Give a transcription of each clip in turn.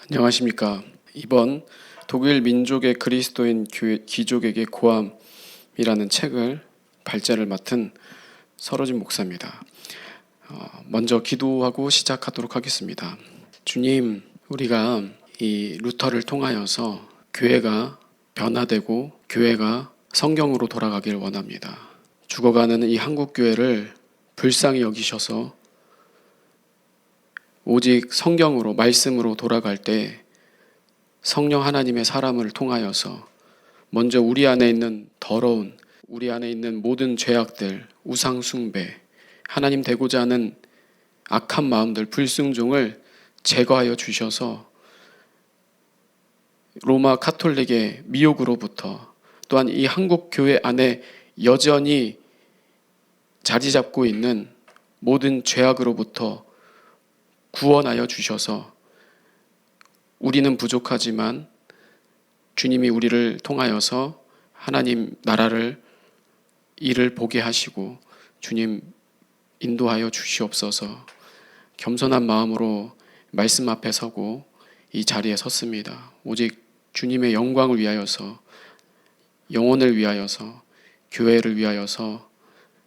안녕하십니까. 이번 독일 민족의 그리스도인 귀족에게 고함이라는 책을 발제를 맡은 서러진 목사입니다. 먼저 기도하고 시작하도록 하겠습니다. 주님, 우리가 이 루터를 통하여서 교회가 변화되고 교회가 성경으로 돌아가길 원합니다. 죽어가는 이 한국 교회를 불쌍히 여기셔서 오직 성경으로 말씀으로 돌아갈 때 성령 하나님의 사람을 통하여서 먼저 우리 안에 있는 더러운, 우리 안에 있는 모든 죄악들, 우상 숭배, 하나님 되고자 하는 악한 마음들, 불순종을 제거하여 주셔서 로마 카톨릭의 미혹으로부터, 또한 이 한국 교회 안에 여전히 자리 잡고 있는 모든 죄악으로부터 구원하여 주셔서 우리는 부족하지만 주님이 우리를 통하여서 하나님 나라를 일을 보게 하시고 주님 인도하여 주시옵소서. 겸손한 마음으로 말씀 앞에 서고 이 자리에 섰습니다. 오직 주님의 영광을 위하여서, 영혼을 위하여서, 교회를 위하여서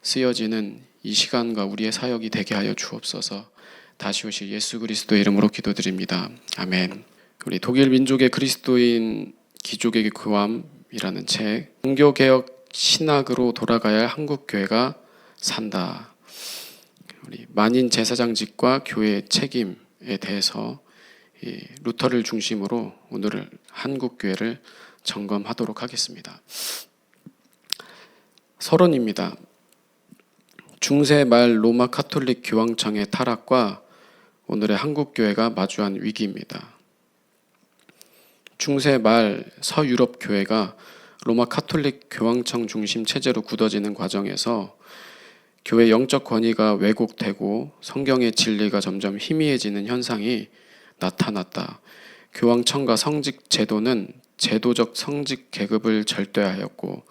쓰여지는 이 시간과 우리의 사역이 되게 하여 주옵소서. 다시 오실 예수 그리스도의 이름으로 기도드립니다. 아멘. 우리 독일 민족의 그리스도인 귀족에게 고함이라는 책, 종교개혁 신학으로 돌아가야 할 한국 교회가 산다. 우리 만인 제사장직과 교회의 책임에 대해서 루터를 중심으로 오늘 한국 교회를 점검하도록 하겠습니다. 서론입니다. 중세 말 로마 카톨릭 교황청의 타락과 오늘의 한국 교회가 마주한 위기입니다. 중세 말 서유럽 교회가 로마 카톨릭 교황청 중심 체제로 굳어지는 과정에서 교회 영적 권위가 왜곡되고 성경의 진리가 점점 희미해지는 현상이 나타났다. 교황청과 성직 제도는 제도적 성직 계급을 절대화하였고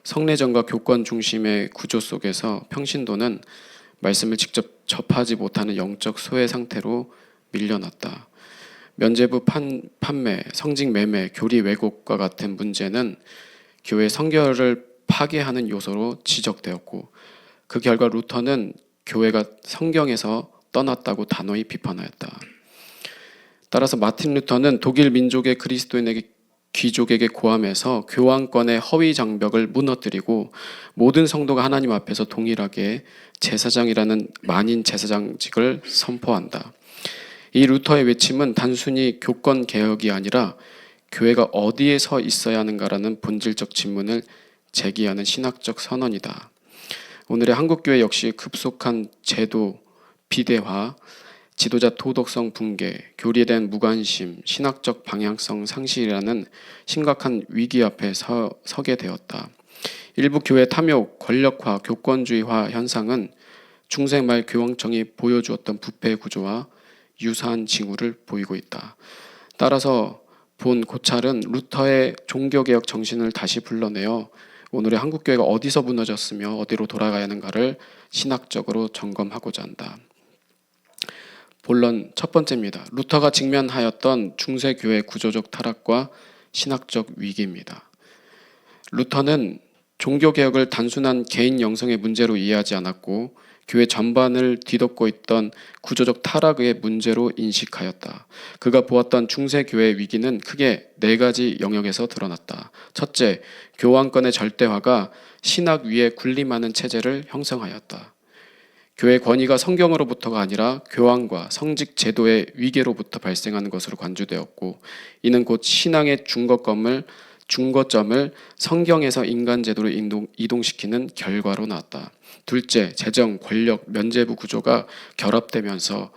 성례전과 교권 중심의 구조 속에서 평신도는 말씀을 직접 접하지 못하는 영적 소외 상태로 밀려났다. 면죄부 판매, 성직 매매, 교리 왜곡과 같은 문제는 교회 성결을 파괴하는 요소로 지적되었고 그 결과 루터는 교회가 성경에서 떠났다고 단호히 비판하였다. 따라서 마틴 루터는 독일 민족의 그리스도인에게 귀족에게 고함해서 교황권의 허위 장벽을 무너뜨리고 모든 성도가 하나님 앞에서 동일하게 제사장이라는 만인 제사장직을 선포한다. 이 루터의 외침은 단순히 교권 개혁이 아니라 교회가 어디에 서 있어야 하는가라는 본질적 질문을 제기하는 신학적 선언이다. 오늘의 한국교회 역시 급속한 제도 비대화, 지도자 도덕성 붕괴, 교리에 대한 무관심, 신학적 방향성 상실이라는 심각한 위기 앞에 서게 되었다. 일부 교회 탐욕, 권력화, 교권주의화 현상은 중세 말 교황청이 보여주었던 부패 구조와 유사한 징후를 보이고 있다. 따라서 본 고찰은 루터의 종교개혁 정신을 다시 불러내어 오늘의 한국교회가 어디서 무너졌으며 어디로 돌아가야 하는가를 신학적으로 점검하고자 한다. 본론 첫 번째입니다. 루터가 직면하였던 중세교회 구조적 타락과 신학적 위기입니다. 루터는 종교개혁을 단순한 개인 영성의 문제로 이해하지 않았고 교회 전반을 뒤덮고 있던 구조적 타락의 문제로 인식하였다. 그가 보았던 중세교회의 위기는 크게 네 가지 영역에서 드러났다. 첫째, 교황권의 절대화가 신학 위에 군림하는 체제를 형성하였다. 교회 권위가 성경으로부터가 아니라 교황과 성직 제도의 위계로부터 발생하는 것으로 관주되었고 이는 곧 신앙의 중거점을 성경에서 인간 제도로 이동시키는 결과로 나왔다. 둘째, 재정, 권력, 면죄부 구조가 결합되면서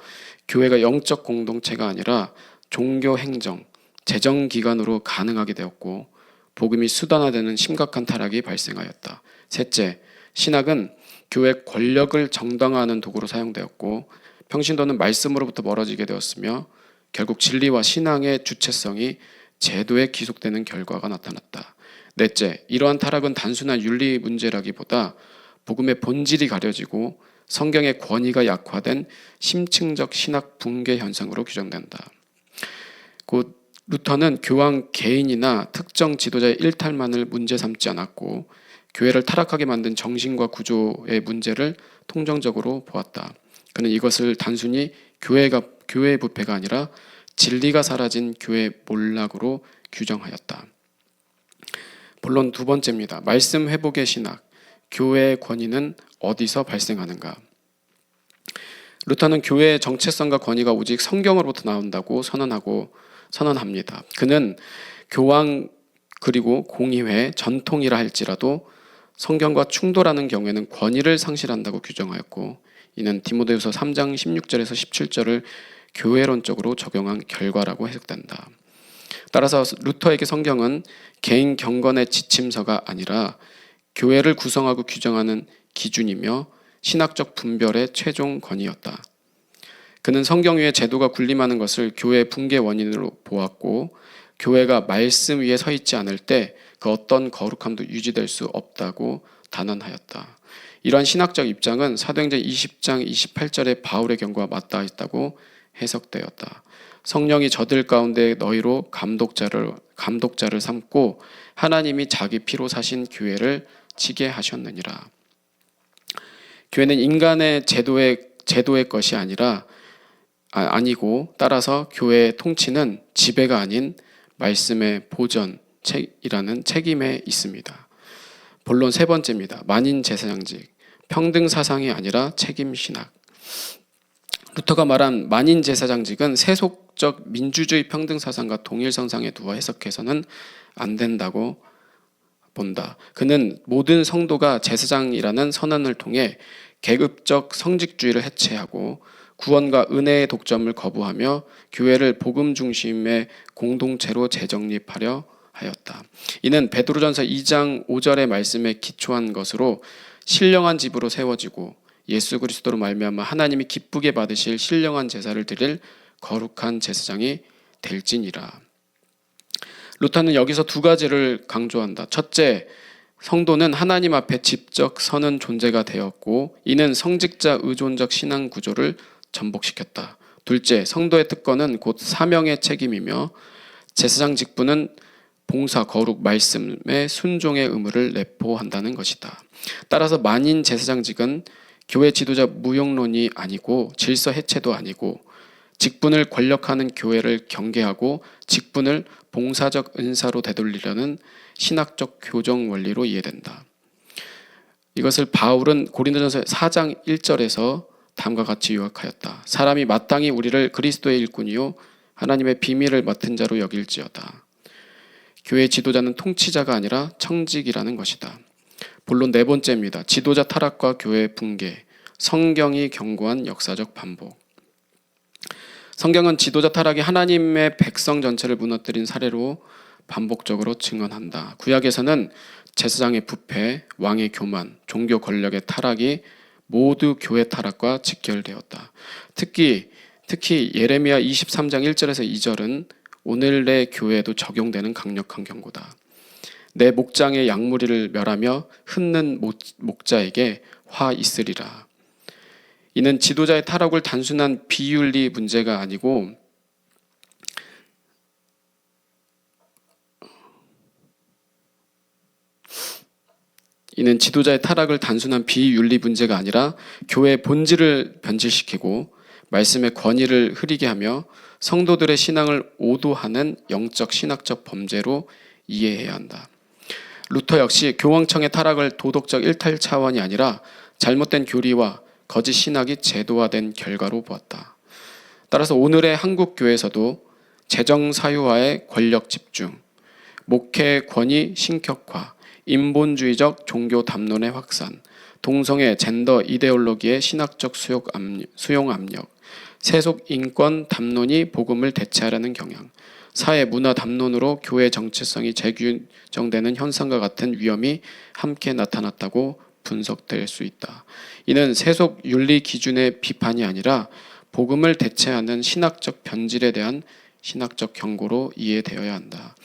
교회가 영적 공동체가 아니라 종교 행정, 재정기관으로 가능하게 되었고 복음이 수단화되는 심각한 타락이 발생하였다. 셋째, 신학은 교회 권력을 정당화하는 도구로 사용되었고 평신도는 말씀으로부터 멀어지게 되었으며 결국 진리와 신앙의 주체성이 제도에 기속되는 결과가 나타났다. 넷째, 이러한 타락은 단순한 윤리 문제라기보다 복음의 본질이 가려지고 성경의 권위가 약화된 심층적 신학 붕괴 현상으로 규정된다. 곧 루터는 교황 개인이나 특정 지도자의 일탈만을 문제 삼지 않았고 교회를 타락하게 만든 정신과 구조의 문제를 통정적으로 보았다. 그는 이것을 단순히 교회의 부패가 아니라 진리가 사라진 교회의 몰락으로 규정하였다. 본론 두 번째입니다. 말씀 회복의 신학, 교회의 권위는 어디서 발생하는가? 루터는 교회의 정체성과 권위가 오직 성경으로부터 나온다고 선언합니다. 그는 교황 그리고 공의회, 전통이라 할지라도 성경과 충돌하는 경우에는 권위를 상실한다고 규정하였고, 이는 디모데후서 3장 16절에서 17절을 교회론적으로 적용한 결과라고 해석된다. 따라서 루터에게 성경은 개인 경건의 지침서가 아니라 교회를 구성하고 규정하는 기준이며 신학적 분별의 최종 권위였다. 그는 성경 위에 제도가 군림하는 것을 교회의 붕괴 원인으로 보았고, 교회가 말씀 위에 서 있지 않을 때 그 어떤 거룩함도 유지될 수 없다고 단언하였다. 이러한 신학적 입장은 사도행전 20장 28절의 바울의 경고와 맞닿아 있다고 해석되었다. 성령이 저들 가운데 너희로 감독자를 삼고 하나님이 자기 피로 사신 교회를 지게 하셨느니라. 교회는 인간의 제도의 것이 아니고 따라서 교회의 통치는 지배가 아닌 말씀의 보전이라는 책임에 있습니다. 본론 세 번째입니다. 만인 제사장직, 평등 사상이 아니라 책임 신학. 루터가 말한 만인 제사장직은 세속적 민주주의 평등 사상과 동일선상에 두어 해석해서는 안 된다고 본다. 그는 모든 성도가 제사장이라는 선언을 통해 계급적 성직주의를 해체하고 구원과 은혜의 독점을 거부하며 교회를 복음 중심의 공동체로 재정립하려 하였다. 이는 베드로전서 2장 5절의 말씀에 기초한 것으로 신령한 집으로 세워지고 예수 그리스도로 말미암아 하나님이 기쁘게 받으실 신령한 제사를 드릴 거룩한 제사장이 될지니라. 루터는 여기서 두 가지를 강조한다. 첫째, 성도는 하나님 앞에 직접 서는 존재가 되었고 이는 성직자 의존적 신앙 구조를 전복시켰다. 둘째, 성도의 특권은 곧 사명의 책임이며 제사장 직분은 봉사, 거룩, 말씀의 순종의 의무를 내포한다는 것이다. 따라서 만인 제사장직은 교회 지도자 무용론이 아니고 질서 해체도 아니고 직분을 권력하는 교회를 경계하고 직분을 봉사적 은사로 되돌리려는 신학적 교정 원리로 이해된다. 이것을 바울은 고린도전서 4장 1절에서 다음과 같이 요약하였다. 사람이 마땅히 우리를 그리스도의 일꾼이요 하나님의 비밀을 맡은 자로 여길지어다. 교회 지도자는 통치자가 아니라 청직이라는 것이다. 본론 네 번째입니다. 지도자 타락과 교회 붕괴, 성경이 경고한 역사적 반복. 성경은 지도자 타락이 하나님의 백성 전체를 무너뜨린 사례로 반복적으로 증언한다. 구약에서는 제사장의 부패, 왕의 교만, 종교 권력의 타락이 모두 교회 타락과 직결되었다. 특히 예레미야 23장 1절에서 2절은 오늘의 교회에도 적용되는 강력한 경고다. 내 목장의 양무리를 멸하며 흩는 목자에게 화 있으리라. 이는 지도자의 타락을 단순한 비윤리 문제가 아니고 이는 지도자의 타락을 단순한 비윤리 문제가 아니라 교회의 본질을 변질시키고 말씀의 권위를 흐리게 하며 성도들의 신앙을 오도하는 영적 신학적 범죄로 이해해야 한다. 루터 역시 교황청의 타락을 도덕적 일탈 차원이 아니라 잘못된 교리와 거짓 신학이 제도화된 결과로 보았다. 따라서 오늘의 한국 교회에서도 재정 사유화의 권력 집중, 목회 권위 신격화, 인본주의적 종교 담론의 확산, 동성애 젠더 이데올로기의 신학적 수용 압력, 세속 인권 담론이 복음을 대체하려는 경향, 사회 문화 담론으로 교회 정체성이 재규정되는 현상과 같은 위험이 함께 나타났다고 분석될 수 있다. 이는 세속 윤리 기준의 비판이 아니라 복음을 대체하는 신학적 변질에 대한 신학적 경고로 이해되어야 한다.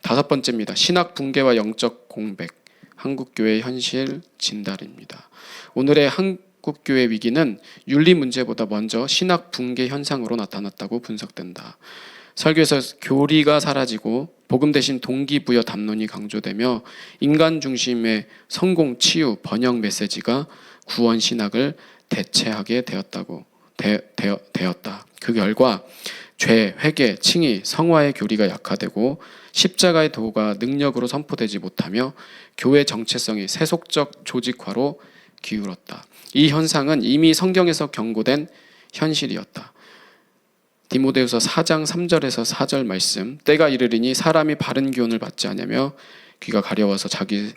다섯 번째입니다. 신학 붕괴와 영적 공백, 한국교회의 현실 진단입니다. 오늘의 한국교회 위기는 윤리 문제보다 먼저 신학 붕괴 현상으로 나타났다고 분석된다. 설교에서 교리가 사라지고 복음 대신 동기부여 담론이 강조되며 인간 중심의 성공, 치유, 번영 메시지가 구원 신학을 대체하게 되었다. 그 결과 죄, 회개, 칭의, 성화의 교리가 약화되고 십자가의 도가 능력으로 선포되지 못하며 교회 정체성이 세속적 조직화로 기울었다. 이 현상은 이미 성경에서 경고된 현실이었다. 디모데후서 4장 3절에서 4절 말씀, 때가 이르리니 사람이 바른 교훈을 받지 않으며 귀가 가려워서 자기의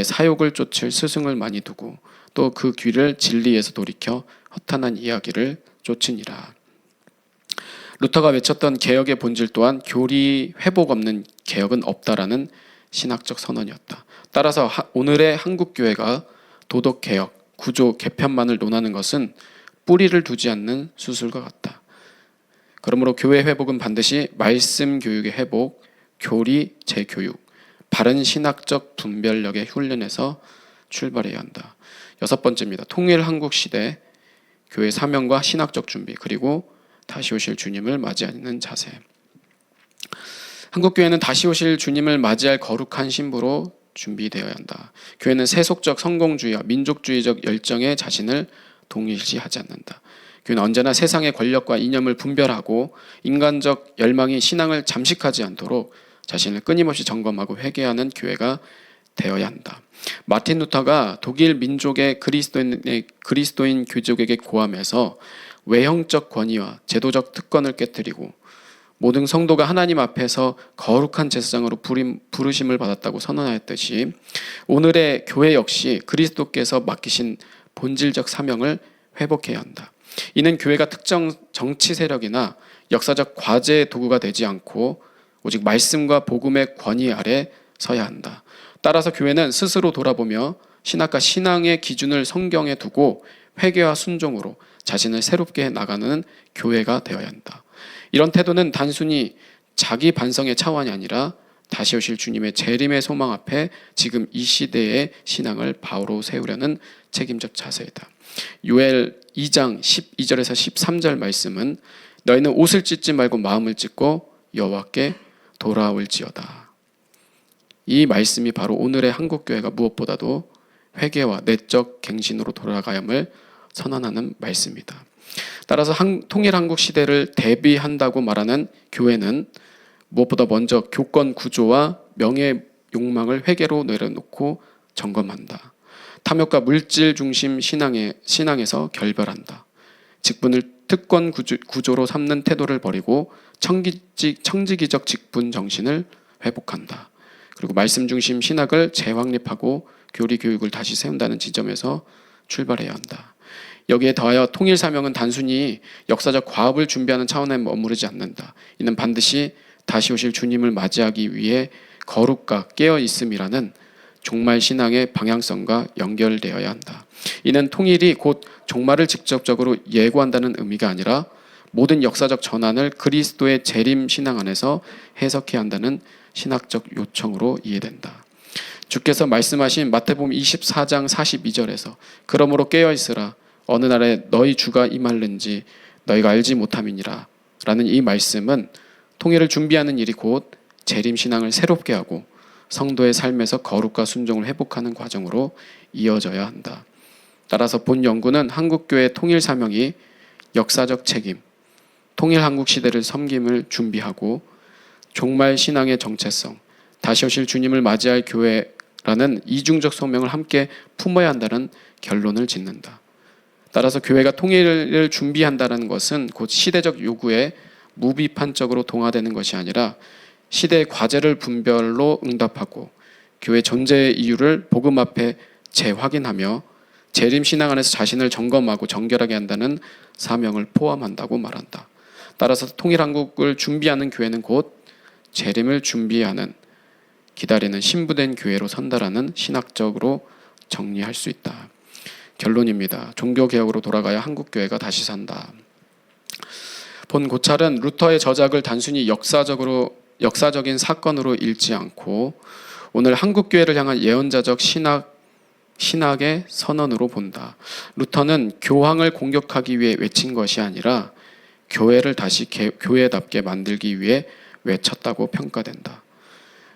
사욕을 쫓을 스승을 많이 두고 또 그 귀를 진리에서 돌이켜 허탄한 이야기를 쫓으니라. 루터가 외쳤던 개혁의 본질 또한 교리 회복 없는 개혁은 없다라는 신학적 선언이었다. 따라서 오늘의 한국교회가 도덕개혁, 구조 개편만을 논하는 것은 뿌리를 두지 않는 수술과 같다. 그러므로 교회 회복은 반드시 말씀 교육의 회복, 교리 재교육, 바른 신학적 분별력의 훈련에서 출발해야 한다. 6번째입니다. 통일 한국 시대, 교회 사명과 신학적 준비, 그리고 다시 오실 주님을 맞이하는 자세. 한국교회는 다시 오실 주님을 맞이할 거룩한 신부로 준비되어야 한다. 교회는 세속적 성공주의와 민족주의적 열정에 자신을 동일시하지 않는다. 교회는 언제나 세상의 권력과 이념을 분별하고 인간적 열망이 신앙을 잠식하지 않도록 자신을 끊임없이 점검하고 회개하는 교회가 되어야 한다. 마틴 루터가 독일 민족의 그리스도인 귀족에게 고함해서 외형적 권위와 제도적 특권을 깨뜨리고 모든 성도가 하나님 앞에서 거룩한 제사장으로 부르심을 받았다고 선언하였듯이 오늘의 교회 역시 그리스도께서 맡기신 본질적 사명을 회복해야 한다. 이는 교회가 특정 정치 세력이나 역사적 과제의 도구가 되지 않고 오직 말씀과 복음의 권위 아래 서야 한다. 따라서 교회는 스스로 돌아보며 신학과 신앙의 기준을 성경에 두고 회개와 순종으로 자신을 새롭게 나가는 교회가 되어야 한다. 이런 태도는 단순히 자기 반성의 차원이 아니라 다시 오실 주님의 재림의 소망 앞에 지금 이 시대의 신앙을 바로 세우려는 책임적 자세이다. 요엘 2장 12절에서 13절 말씀은 너희는 옷을 찢지 말고 마음을 찢고 여호와께 돌아올지어다. 이 말씀이 바로 오늘의 한국교회가 무엇보다도 회개와 내적 갱신으로 돌아가야 함을 선언하는 말씀이다. 따라서 통일 한국 시대를 대비한다고 말하는 교회는 무엇보다 먼저 교권 구조와 명예 욕망을 회개로 내려놓고 점검한다. 탐욕과 물질 중심 신앙에서 결별한다. 직분을 특권 구조로 삼는 태도를 버리고 청지기적 직분 정신을 회복한다. 그리고 말씀 중심 신학을 재확립하고 교리 교육을 다시 세운다는 지점에서 출발해야 한다. 여기에 더하여 통일 사명은 단순히 역사적 과업을 준비하는 차원에 머무르지 않는다. 이는 반드시 다시 오실 주님을 맞이하기 위해 거룩과 깨어 있음이라는 종말 신앙의 방향성과 연결되어야 한다. 이는 통일이 곧 종말을 직접적으로 예고한다는 의미가 아니라 모든 역사적 전환을 그리스도의 재림 신앙 안에서 해석해야 한다는 신학적 요청으로 이해된다. 주께서 말씀하신 마태복음 24장 42절에서 그러므로 깨어 있으라 어느 날에 너희 주가 임할는지 너희가 알지 못함이니라 라는 이 말씀은 통일을 준비하는 일이 곧 재림 신앙을 새롭게 하고 성도의 삶에서 거룩과 순종을 회복하는 과정으로 이어져야 한다. 따라서 본 연구는 한국교회 통일 사명이 역사적 책임, 통일 한국 시대를 섬김을 준비하고 종말 신앙의 정체성, 다시 오실 주님을 맞이할 교회라는 이중적 소명을 함께 품어야 한다는 결론을 짓는다. 따라서 교회가 통일을 준비한다는 것은 곧 시대적 요구에 무비판적으로 동화되는 것이 아니라 시대의 과제를 분별로 응답하고 교회 존재의 이유를 복음 앞에 재확인하며 재림 신앙 안에서 자신을 점검하고 정결하게 한다는 사명을 포함한다고 말한다. 따라서 통일 한국을 준비하는 교회는 곧 재림을 준비하는 기다리는 신부된 교회로 선다라는 신학적으로 정리할 수 있다. 결론입니다. 종교개혁으로 돌아가야 한국교회가 다시 산다. 본 고찰은 루터의 저작을 단순히 역사적인 사건으로 읽지 않고 오늘 한국교회를 향한 예언자적 신학의 선언으로 본다. 루터는 교황을 공격하기 위해 외친 것이 아니라 교회를 다시 교회답게 만들기 위해 외쳤다고 평가된다.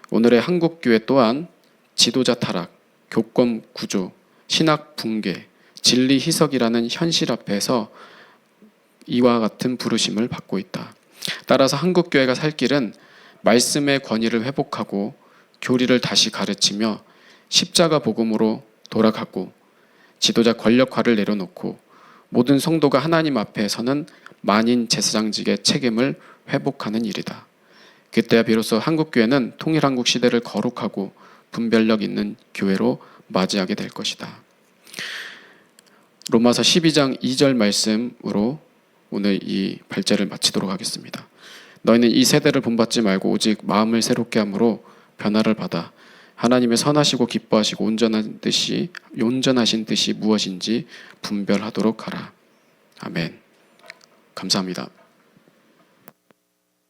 오늘의 한국 교회 또한 지도자 타락, 교권 구조, 신학 붕괴, 진리 희석이라는 현실 앞에서 이와 같은 부르심을 받고 있다. 따라서 한국 교회가 살 길은 말씀의 권위를 회복하고 교리를 다시 가르치며 십자가 복음으로 돌아가고 지도자 권력화를 내려놓고 모든 성도가 하나님 앞에 서는 만인 제사장직의 책임을 회복하는 일이다. 그때야 비로소 한국교회는 통일한국 시대를 거룩하고 분별력 있는 교회로 맞이하게 될 것이다. 로마서 12장 2절 말씀으로 오늘 이 발제를 마치도록 하겠습니다. 너희는 이 세대를 본받지 말고 오직 마음을 새롭게 함으로 변화를 받아 하나님의 선하시고 기뻐하시고 온전하신 뜻이 무엇인지 분별하도록 하라. 아멘. 감사합니다.